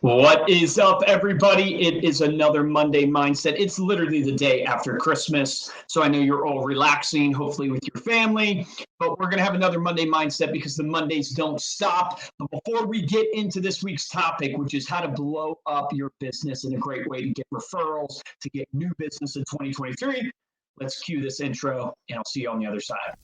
What is up, everybody? It is another Monday Mindset. It's literally the day after Christmas, so I know you're all relaxing, hopefully with your family, but we're going to have another Monday Mindset because the Mondays don't stop. But before we get into this week's topic, which is how to blow up your business and a great way to get referrals, to get new business in 2023, let's cue this intro, and I'll see you on the other side.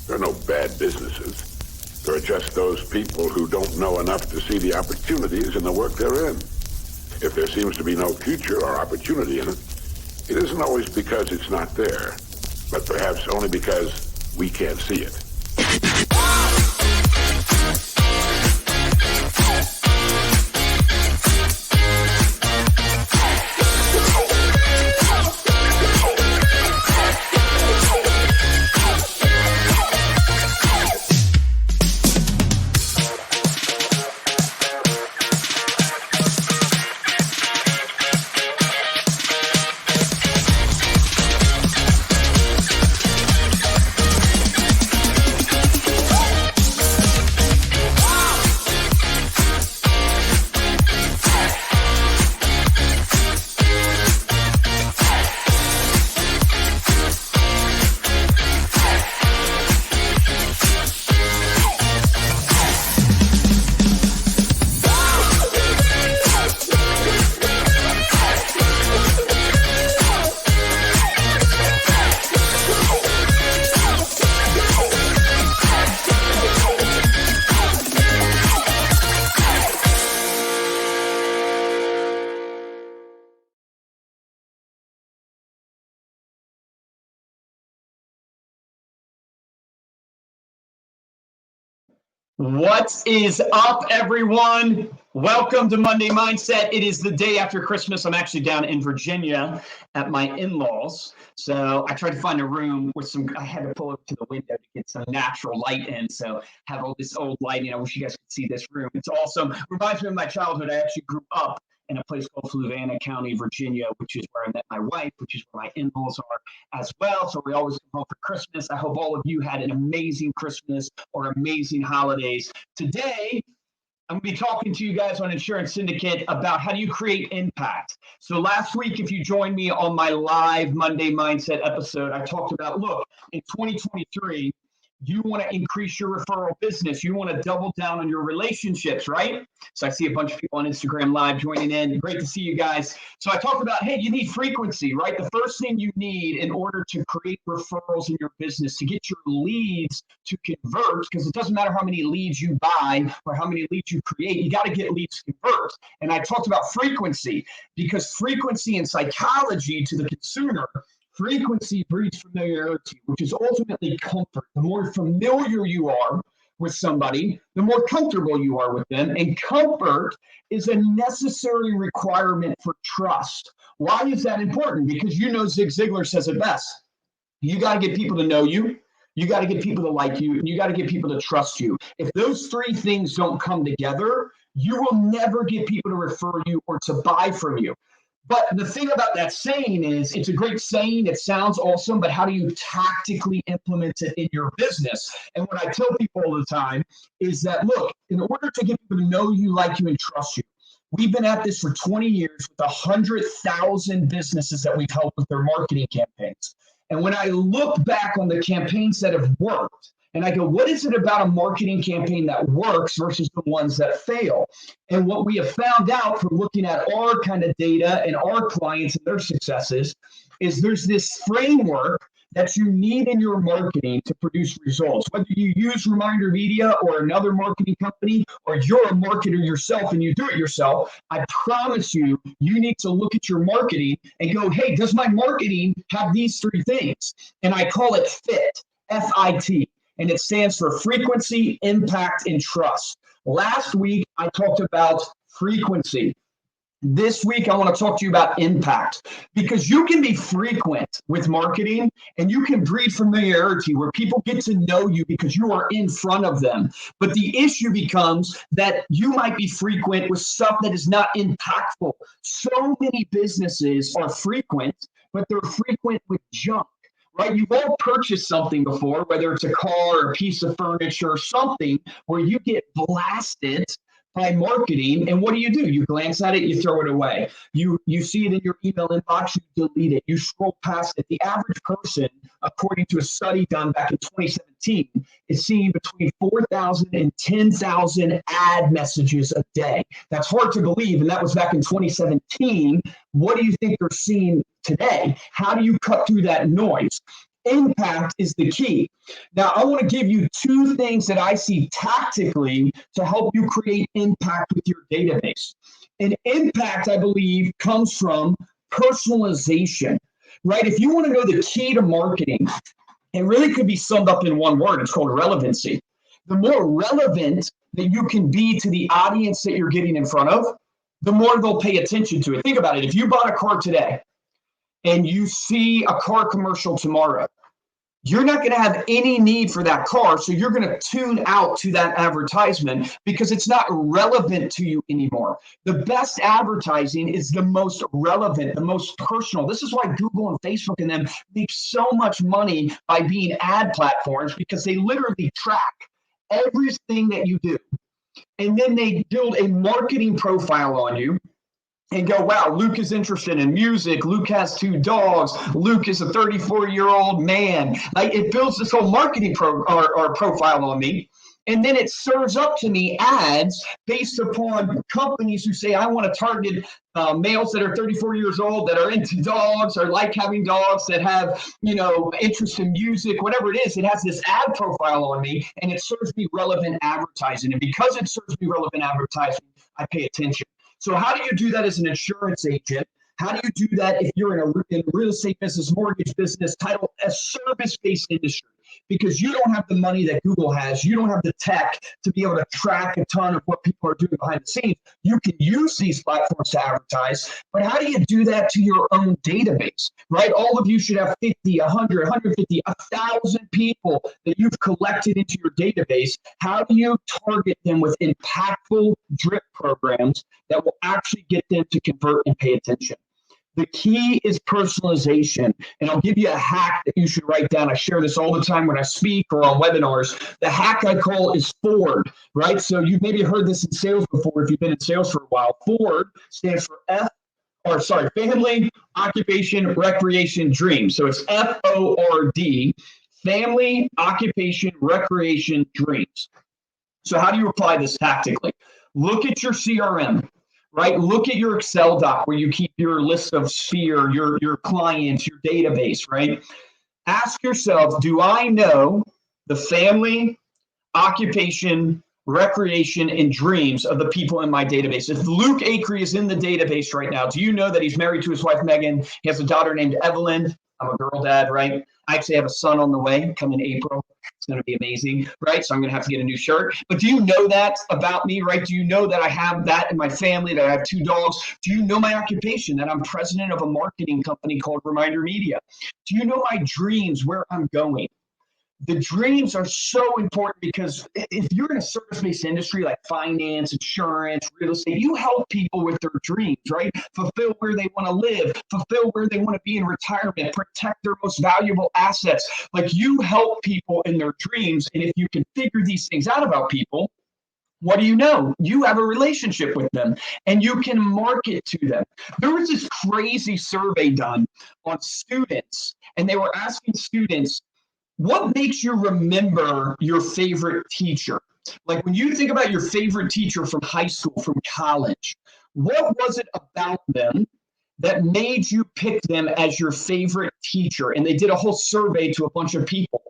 There are no bad businesses. There are just those people who don't know enough to see the opportunities in the work they're in. If there seems to be no future or opportunity in it, it isn't always because it's not there, but perhaps only because we can't see it. What is up, everyone? Welcome to Monday Mindset. It is the day after Christmas. I'm actually down in Virginia at my in-laws. So I tried to find a room with I had to pull up to the window to get some natural light in. So have all this old lighting. I wish you guys could see this room. It's awesome. Reminds me of my childhood. I actually grew up in a place called Fluvanna County, Virginia, which is where I met my wife, which is where my in-laws are as well. So we always come home for Christmas. I hope all of you had an amazing Christmas or amazing holidays. Today, I'm going to be talking to you guys on Insurance Syndicate about how do you create impact. So last week, if you joined me on my live Monday Mindset episode, I talked about, look, in 2023, you want to increase your referral business. You want to double down on your relationships, right? So I see a bunch of people on Instagram Live joining in. Great to see you guys. So I talked about, hey, you need frequency, right? The first thing you need in order to create referrals in your business, to get your leads to convert, because it doesn't matter how many leads you buy or how many leads you create, you got to get leads to convert. And I talked about frequency, because frequency in psychology to the consumer, frequency breeds familiarity, which is ultimately comfort. The more familiar you are with somebody, the more comfortable you are with them. And comfort is a necessary requirement for trust. Why is that important? Because Zig Ziglar says it best. You got to get people to know you. You got to get people to like you, and you got to get people to trust you. If those three things don't come together, you will never get people to refer you or to buy from you. But the thing about that saying is, it's a great saying. It sounds awesome, but how do you tactically implement it in your business? And what I tell people all the time is that, look, in order to get people to know you, like you, and trust you, we've been at this for 20 years with 100,000 businesses that we've helped with their marketing campaigns. And when I look back on the campaigns that have worked, and I go, what is it about a marketing campaign that works versus the ones that fail? And what we have found out from looking at our kind of data and our clients and their successes is there's this framework that you need in your marketing to produce results. Whether you use Reminder Media or another marketing company, or you're a marketer yourself and you do it yourself, I promise you, you need to look at your marketing and go, hey, does my marketing have these three things? And I call it FIT, F-I-T. And it stands for frequency, impact, and trust. Last week, I talked about frequency. This week, I want to talk to you about impact, because you can be frequent with marketing and you can breed familiarity where people get to know you because you are in front of them. But the issue becomes that you might be frequent with stuff that is not impactful. So many businesses are frequent, but they're frequent with junk. right? You've all purchased something before, whether it's a car or a piece of furniture or something where you get blasted by marketing. And what do? You glance at it, you throw it away. You see it in your email inbox, you delete it, you scroll past it. The average person, according to a study done back in 2017, is seeing between 4,000 and 10,000 ad messages a day. That's hard to believe, and that was back in 2017. What do you think they're seeing today? How do you cut through that noise? Impact is the key. Now, I want to give you two things that I see tactically to help you create impact with your database. And impact, I believe, comes from personalization, right? If you want to know the key to marketing, it really could be summed up in one word. It's called relevancy. The more relevant that you can be to the audience that you're getting in front of, the more they'll pay attention to it. Think about it. If you bought a car today and you see a car commercial tomorrow, you're not going to have any need for that car. So you're going to tune out to that advertisement because it's not relevant to you anymore. The best advertising is the most relevant, the most personal. This is why Google and Facebook and them make so much money by being ad platforms, because they literally track everything that you do. And then they build a marketing profile on you and go, wow, Luke is interested in music. Luke has 2 dogs. Luke is a 34-year-old man. Like, it builds this whole marketing profile on me. And then it serves up to me ads based upon companies who say, I want to target males that are 34 years old, that are into dogs or like having dogs, that have, interest in music, whatever it is. It has this ad profile on me, and it serves me relevant advertising. And because it serves me relevant advertising, I pay attention. So how do you do that as an insurance agent? How do you do that if you're in a real estate business, mortgage business, title, a service-based industry? Because you don't have the money that Google has. You don't have the tech to be able to track a ton of what people are doing behind the scenes. You can use these platforms to advertise, but how do you do that to your own database, right? All of you should have 50, 100, 150, 1,000 people that you've collected into your database. How do you target them with impactful drip programs that will actually get them to convert and pay attention? The key is personalization. And I'll give you a hack that you should write down. I share this all the time when I speak or on webinars. The hack I call is FORD, right? So you've maybe heard this in sales before if you've been in sales for a while. FORD stands for Family, Occupation, Recreation, Dreams. So it's FORD, Family, Occupation, Recreation, Dreams. So how do you apply this tactically? Look at your CRM. Right? Look at your Excel doc where you keep your list of sphere, your clients, your database, right? Ask yourself, do I know the family, occupation, recreation, and dreams of the people in my database? If Luke Acree is in the database right now, do you know that he's married to his wife, Megan? He has a daughter named Evelyn. I'm a girl dad, right? I actually have a son on the way, coming April. It's going to be amazing, right? So I'm going to have to get a new shirt. But do you know that about me, right? Do you know that I have that in my family, that I have 2 dogs? Do you know my occupation, that I'm president of a marketing company called Reminder Media? Do you know my dreams, where I'm going? The dreams are so important because if you're in a service-based industry like finance, insurance, real estate, you help people with their dreams, right? Fulfill where they want to live, fulfill where they want to be in retirement, protect their most valuable assets. Like, you help people in their dreams. And if you can figure these things out about people, what do you know? You have a relationship with them and you can market to them. There was this crazy survey done on students, and they were asking students, what makes you remember your favorite teacher? Like, when you think about your favorite teacher from high school, from college, what was it about them that made you pick them as your favorite teacher? And they did a whole survey to a bunch of people.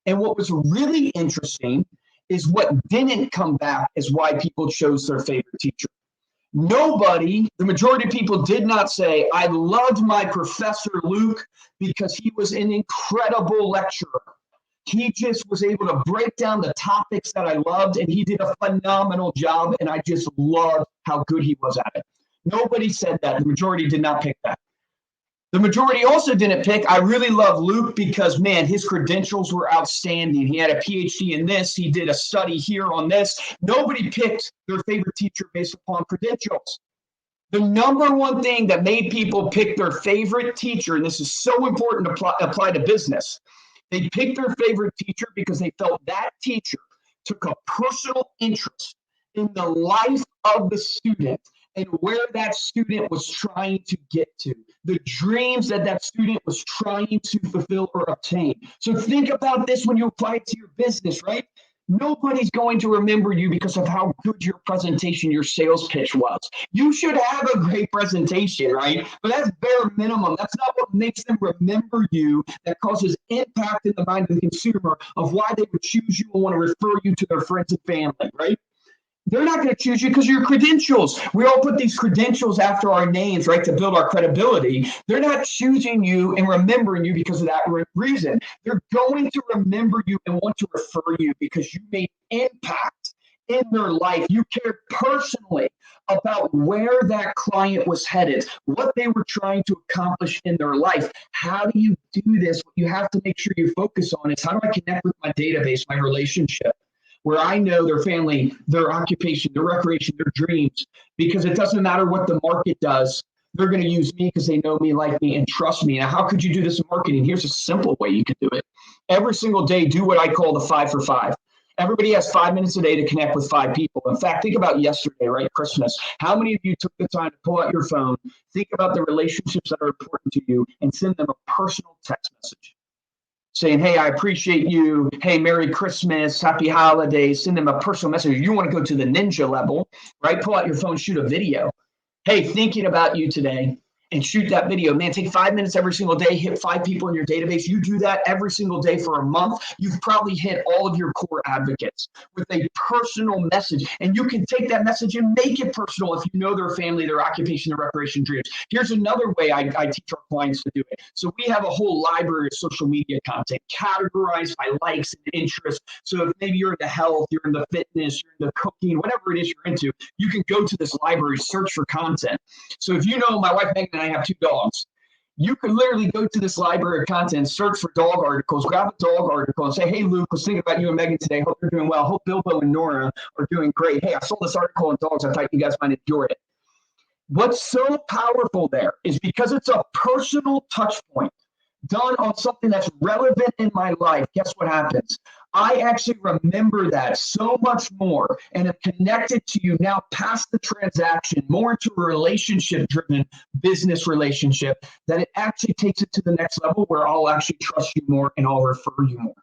And what was really interesting is what didn't come back as why people chose their favorite teacher. Nobody, the majority of people did not say, I loved my professor Luke because he was an incredible lecturer. He just was able to break down the topics that I loved, and he did a phenomenal job, and I just loved how good he was at it. Nobody said that. The majority did not pick that. The majority also didn't pick, I really love Luke because, man, his credentials were outstanding. He had a PhD in this. He did a study here on this. Nobody picked their favorite teacher based upon credentials. The number one thing that made people pick their favorite teacher, and this is so important to apply to business, they picked their favorite teacher because they felt that teacher took a personal interest in the life of the student and where that student was trying to get to, the dreams that that student was trying to fulfill or obtain. So think about this when you apply it to your business, right? Nobody's going to remember you because of how good your presentation, your sales pitch was. You should have a great presentation, right? But that's bare minimum. That's not what makes them remember you, that causes impact in the mind of the consumer of why they would choose you and want to refer you to their friends and family, right? They're not going to choose you because of your credentials. We all put these credentials after our names, right, to build our credibility. They're not choosing you and remembering you because of that reason. They're going to remember you and want to refer you because you made impact in their life. You cared personally about where that client was headed, what they were trying to accomplish in their life. How do you do this? What you have to make sure you focus on is, how do I connect with my database, my relationship, where I know their family, their occupation, their recreation, their dreams, because it doesn't matter what the market does. They're going to use me because they know me, like me, and trust me. Now, how could you do this in marketing? Here's a simple way you can do it. Every single day, do what I call the 5 for 5. Everybody has 5 minutes a day to connect with 5 people. In fact, think about yesterday, right? Christmas. How many of you took the time to pull out your phone, think about the relationships that are important to you, and send them a personal text message saying, hey, I appreciate you. Hey, Merry Christmas, Happy Holidays. Send them a personal message. You want to go to the ninja level, right? Pull out your phone, shoot a video. Hey, thinking about you today, and shoot that video. Man, take 5 minutes every single day, hit 5 people in your database. You do that every single day for a month, you've probably hit all of your core advocates with a personal message. And you can take that message and make it personal if you know their family, their occupation, their recreation dreams. Here's another way I teach our clients to do it. So we have a whole library of social media content categorized by likes and interests. So if maybe you're into health, you're into fitness, you're into cooking, whatever it is you're into, you can go to this library, search for content. So if you know my wife Megan and I have 2 dogs, you could literally go to this library of content, search for dog articles, grab a dog article and say, hey, Luke, was thinking about you and Megan today. Hope you're doing well. Hope Bilbo and Nora are doing great. Hey, I saw this article on dogs. I thought you guys might enjoy it. What's so powerful there is because it's a personal touch point done on something that's relevant in my life. Guess what happens? I actually remember that so much more and have connected to you now past the transaction, more into a relationship-driven business relationship, that it actually takes it to the next level where I'll actually trust you more and I'll refer you more.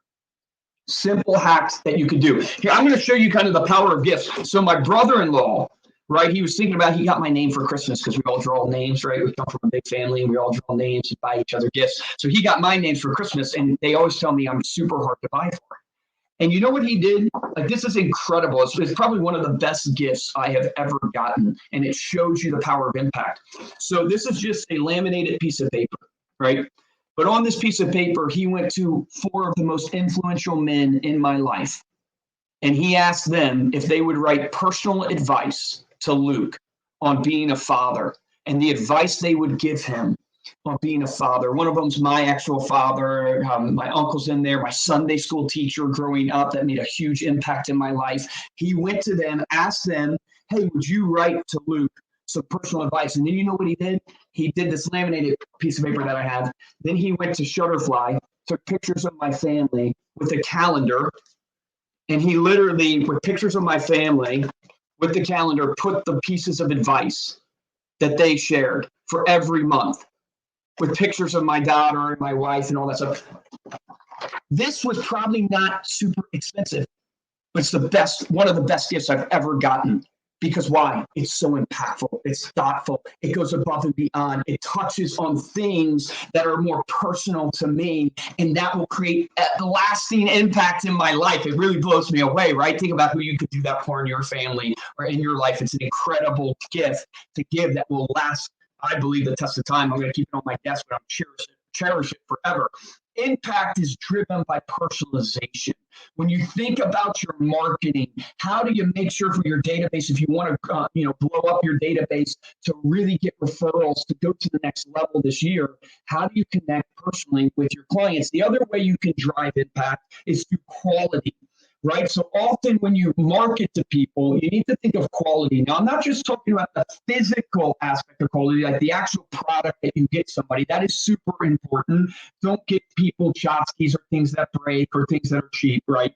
Simple hacks that you can do. Here, I'm going to show you kind of the power of gifts. So my brother-in-law, right, he was thinking about, he got my name for Christmas because we all draw names, right? We come from a big family and we all draw names and buy each other gifts. So he got my names for Christmas, and they always tell me I'm super hard to buy for. And you know what he did? Like, this is incredible. It's probably one of the best gifts I have ever gotten, and it shows you the power of impact. So this is just a laminated piece of paper, right? But on this piece of paper, he went to 4 of the most influential men in my life, and he asked them if they would write personal advice to Luke on being a father and the advice they would give him on being a father. One of them's my actual father. My uncle's in there, my Sunday school teacher growing up that made a huge impact in my life. He went to them, asked them, hey, would you write to Luke some personal advice? And then you know what he did? He did this laminated piece of paper that I have. Then he went to Shutterfly, took pictures of my family with a calendar, and he literally, with pictures of my family, with the calendar, put the pieces of advice that they shared for every month, with pictures of my daughter and my wife and all that stuff. This was probably not super expensive, but it's the best, one of the best gifts I've ever gotten. Because why? It's so impactful. It's thoughtful. It goes above and beyond. It touches on things that are more personal to me, and that will create a lasting impact in my life. It really blows me away, right? Think about who you could do that for in your family or in your life. It's an incredible gift to give that will last, I believe, the test of time. I'm going to keep it on my desk, but I'm cherish it forever. Impact is driven by personalization. When you think about your marketing, how do you make sure for your database, if you want to blow up your database to really get referrals to go to the next level this year, how do you connect personally with your clients? The other way you can drive impact is through quality. right? So often when you market to people, you need to think of quality. Now, I'm not just talking about the physical aspect of quality, like the actual product that you get somebody. That is super important. Don't get people tchotchkes or things that break or things that are cheap, right?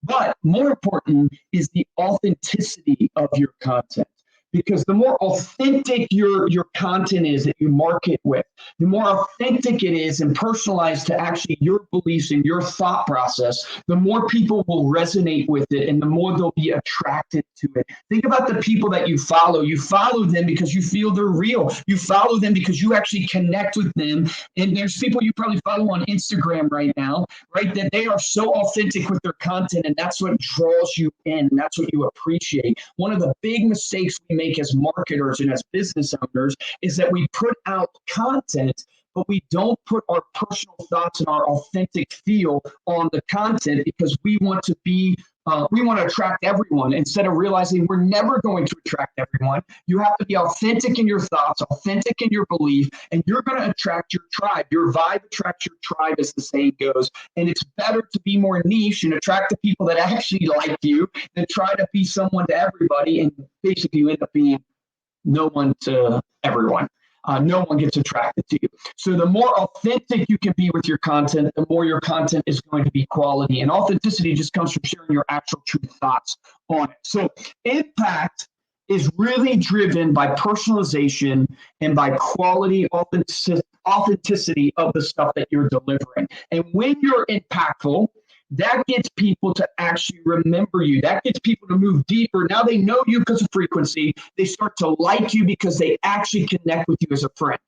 But more important is the authenticity of your content. Because the more authentic your content is that you market with, the more authentic it is and personalized to actually your beliefs and your thought process, the more people will resonate with it and the more they'll be attracted to it. Think about the people that you follow. You follow them because you feel they're real. You follow them because you actually connect with them. And there's people you probably follow on Instagram right now, right? That they are so authentic with their content, and that's what draws you in. And that's what you appreciate. One of the big mistakes we make as marketers and as business owners is that we put out content, but we don't put our personal thoughts and our authentic feel on the content because we want to attract everyone instead of realizing we're never going to attract everyone. You have to be authentic in your thoughts, authentic in your belief, and you're going to attract your tribe. Your vibe attracts your tribe, as the saying goes. And it's better to be more niche and attract the people that actually like you than try to be someone to everybody, and basically you end up being no one to everyone. No one gets attracted to you. So the more authentic you can be with your content, the more your content is going to be quality. And authenticity just comes from sharing your actual true thoughts on it. So impact is really driven by personalization and by quality, authenticity of the stuff that you're delivering. And when you're impactful, that gets people to actually remember you. That gets people to move deeper. Now they know you because of frequency. They start to like you because they actually connect with you as a friend.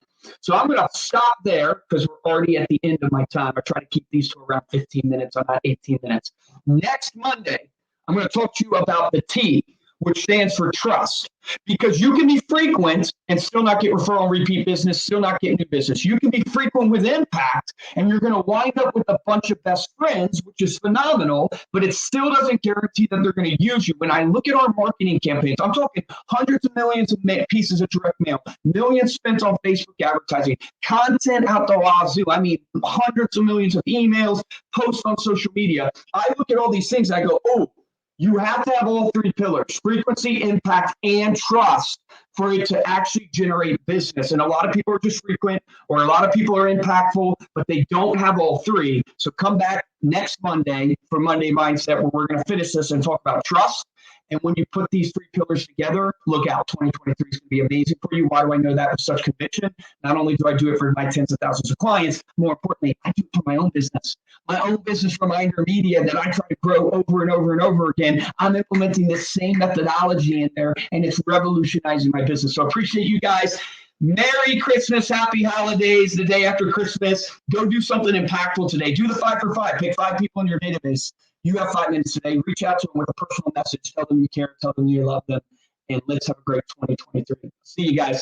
So I'm going to stop there because we're already at the end of my time. I try to keep these to around 15 minutes. I'm at 18 minutes. Next Monday, I'm going to talk to you about the T, which stands for trust, because you can be frequent and still not get referral and repeat business, still not get new business. You can be frequent with impact and you're going to wind up with a bunch of best friends, which is phenomenal, but it still doesn't guarantee that they're going to use you. When I look at our marketing campaigns, I'm talking hundreds of millions of pieces of direct mail, millions spent on Facebook advertising, content out the wazoo. I mean, hundreds of millions of emails, posts on social media. I look at all these things and I go, oh, you have to have all three pillars: frequency, impact, and trust for it to actually generate business. And a lot of people are just frequent, or a lot of people are impactful, but they don't have all three. So come back next Monday for Monday Mindset, where we're going to finish this and talk about trust. And when you put these three pillars together, look out, 2023 is going to be amazing for you. Why do I know that with such conviction? Not only do I do it for my tens of thousands of clients, more importantly, I do it for my own business reminder media that I try to grow over and over and over again. I'm implementing the same methodology in there, and it's revolutionizing my business. So I appreciate you guys. Merry Christmas, happy holidays, the day after Christmas. Go do something impactful today. Do the 5 for 5. Pick 5 people in your database. You have 5 minutes today. Reach out to them with a personal message. Tell them you care. Tell them you love them. And let's have a great 2023. See you guys.